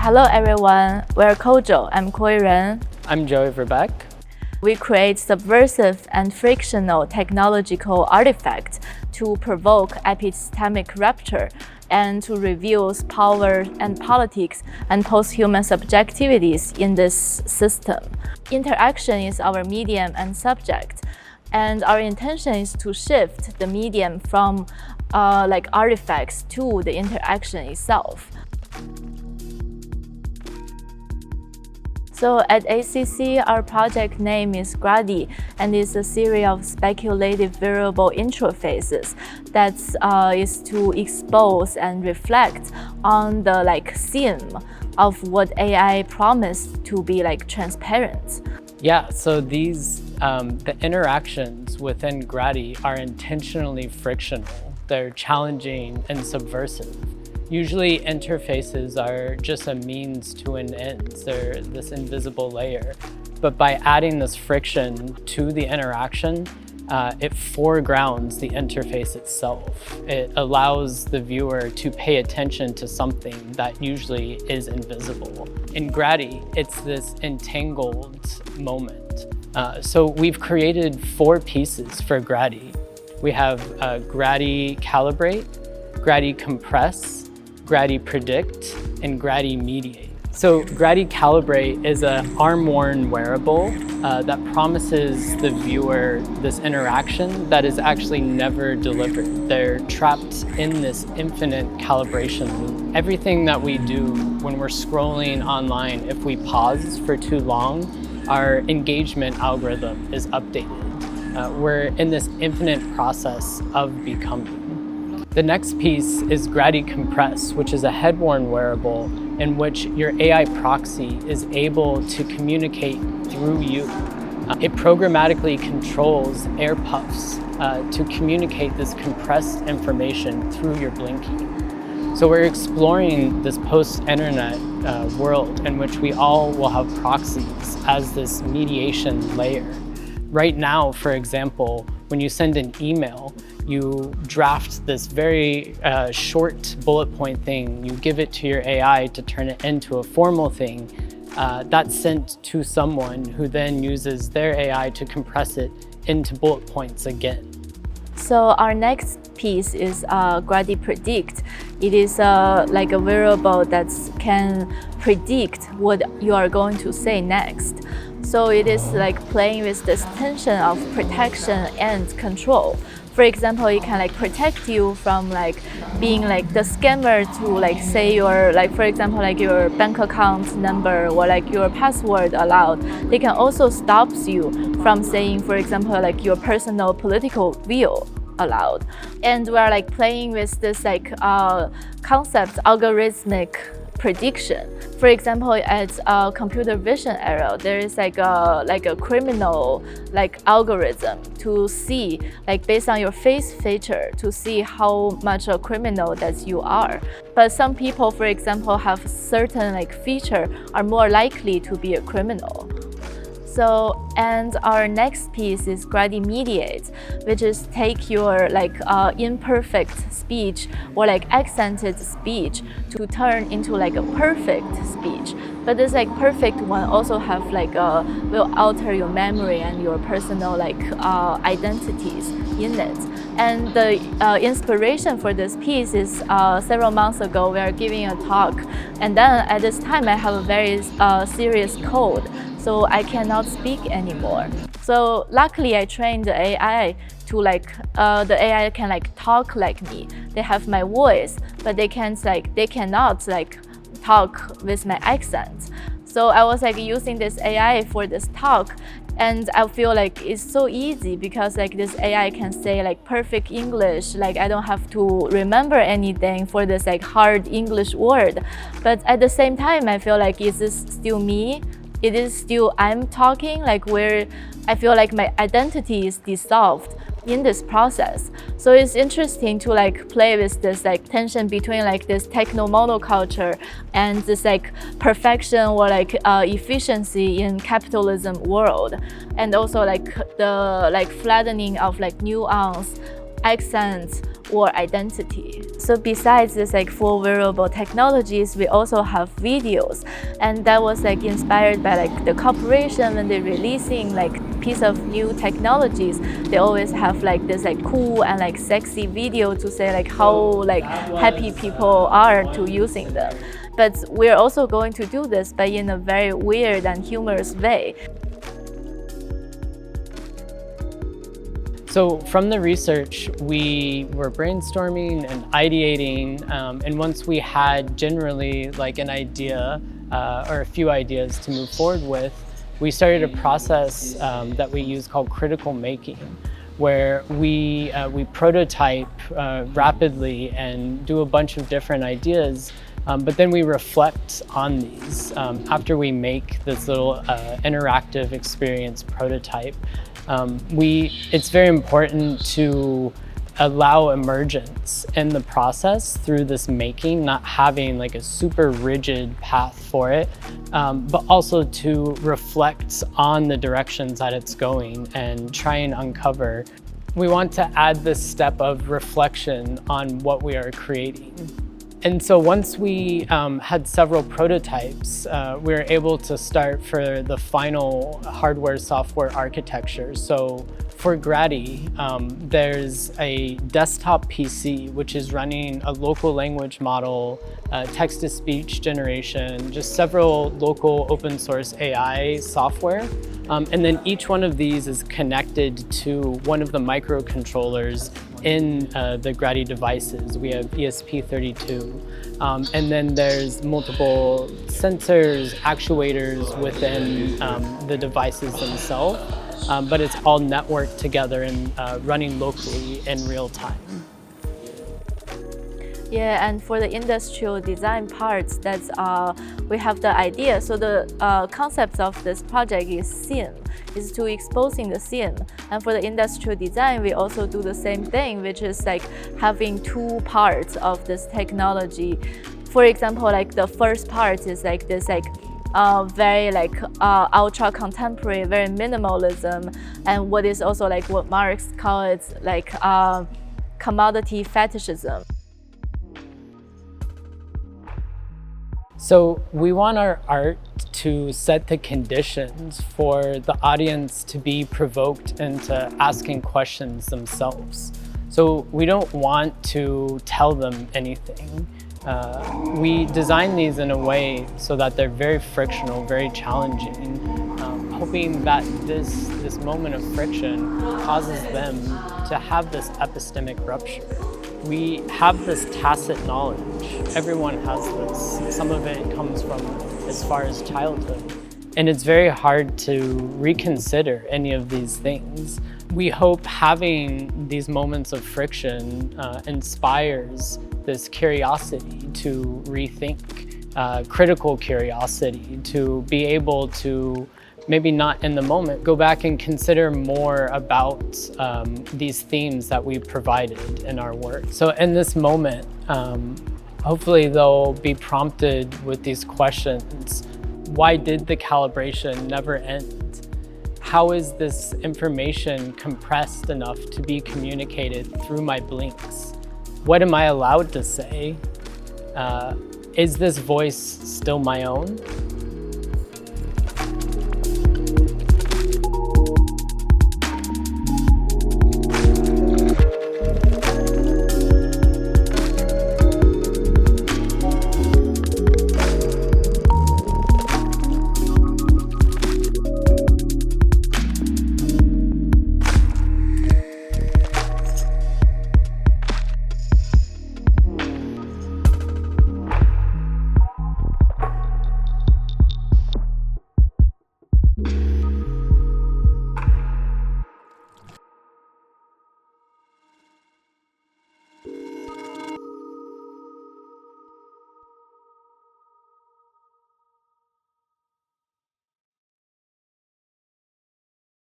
Hello everyone, we're k0j0. I'm Ren. I'm Joey Verbeck. We create subversive and frictional technological artifacts to provoke epistemic rupture and to reveal power and politics and post-human subjectivities in this system. Interaction is our medium and subject, and our intention is to shift the medium from artifacts to the interaction itself. So at ACC, our project name is Grady, and it's a series of speculative variable interfaces that is to expose and reflect on the theme of what AI promised to be transparent. Yeah, so these the interactions within Grady are intentionally frictional. They're challenging and subversive. Usually interfaces are just a means to an end. They're this invisible layer. But by adding this friction to the interaction, it foregrounds the interface itself. It allows the viewer to pay attention to something that usually is invisible. In Grady, it's this entangled moment. So we've created 4 pieces for Grady. We have Grady Calibrate, Grady Compress, Grady Predict, and Grady Mediate. So Grady Calibrate is an arm-worn wearable that promises the viewer this interaction that is actually never delivered. They're trapped in this infinite calibration loop. Everything that we do when we're scrolling online, if we pause for too long, our engagement algorithm is updated. We're in this infinite process of becoming. The next piece is Grady Compress, which is a head-worn wearable in which your AI proxy is able to communicate through you. It programmatically controls air puffs to communicate this compressed information through your blinky. So we're exploring this post-internet world in which we all will have proxies as this mediation layer. Right now, for example, when you send an email, you draft this very short bullet point thing, you give it to your AI to turn it into a formal thing that's sent to someone who then uses their AI to compress it into bullet points again. So our next piece is Grady Predict. It is a variable that can predict what you are going to say next. So it is playing with this tension of protection and control. For example, it can protect you from being the scammer to say your for example your bank account number or your password allowed. They can also stop you from saying, for example, your personal political view allowed. And we are playing with this concept algorithmic prediction. For example, at computer vision era, there is a criminal algorithm to see based on your face feature to see how much a criminal that you are. But some people, for example, have certain feature are more likely to be a criminal. So, and our next piece is Grady Mediate, which is take your imperfect speech or accented speech to turn into a perfect speech. But this perfect one also have will alter your memory and your personal identities in it. And the inspiration for this piece is several months ago we are giving a talk, and then at this time I have a very serious cold. So I cannot speak anymore. So luckily I trained the AI to the AI can talk like me. They have my voice, but they cannot talk with my accent. So I was using this AI for this talk, and I feel it's so easy because this AI can say perfect English. I don't have to remember anything for this hard English word. But at the same time, I feel is this still me? It is still I'm talking, where I feel my identity is dissolved in this process. So it's interesting to play with this tension between this techno-monoculture and this perfection or efficiency in capitalism world, and also the flattening of nuance, accents, or identity. So besides this like full wearable technologies, we also have videos, and that was like inspired by like the corporation when they're releasing like piece of new technologies. They always have like this like cool and like sexy video to say like how like happy people are to using them. But we're also going to do this, but in a very weird and humorous way. So from the research, we were brainstorming and ideating, and once we had generally like an idea or a few ideas to move forward with, we started a process that we use called critical making, where we prototype rapidly and do a bunch of different ideas, but then we reflect on these after we make this little interactive experience prototype. It's very important to allow emergence in the process through this making, not having like a super rigid path for it, but also to reflect on the directions that it's going and try and uncover. We want to add this step of reflection on what we are creating. And so once we had several prototypes, we were able to start for the final hardware-software architecture. So for Grady, there's a desktop PC, which is running a local language model, text-to-speech generation, just several local open source AI software. And then each one of these is connected to one of the microcontrollers in the Grady devices. We have ESP32. And then there's multiple sensors, actuators within the devices themselves, but it's all networked together and running locally in real time. Yeah, and for the industrial design parts, that's we have the idea. So the concept of this project is scene, is to exposing the scene. And for the industrial design, we also do the same thing, which is like having two parts of this technology. For example, like the first part is like this like very like ultra contemporary, very minimalism, and what is also like what Marx calls like commodity fetishism. So we want our art to set the conditions for the audience to be provoked into asking questions themselves. So we don't want to tell them anything. We design these in a way so that they're very frictional, very challenging, hoping that this moment of friction causes them to have this epistemic rupture. We have this tacit knowledge. Everyone has this. Some of it comes from as far as childhood. And it's very hard to reconsider any of these things. We hope having these moments of friction inspires this curiosity to rethink, critical curiosity, to be able to maybe not in the moment, go back and consider more about these themes that we provided in our work. So in this moment, hopefully they'll be prompted with these questions. Why did the calibration never end? How is this information compressed enough to be communicated through my blinks? What am I allowed to say? Is this voice still my own?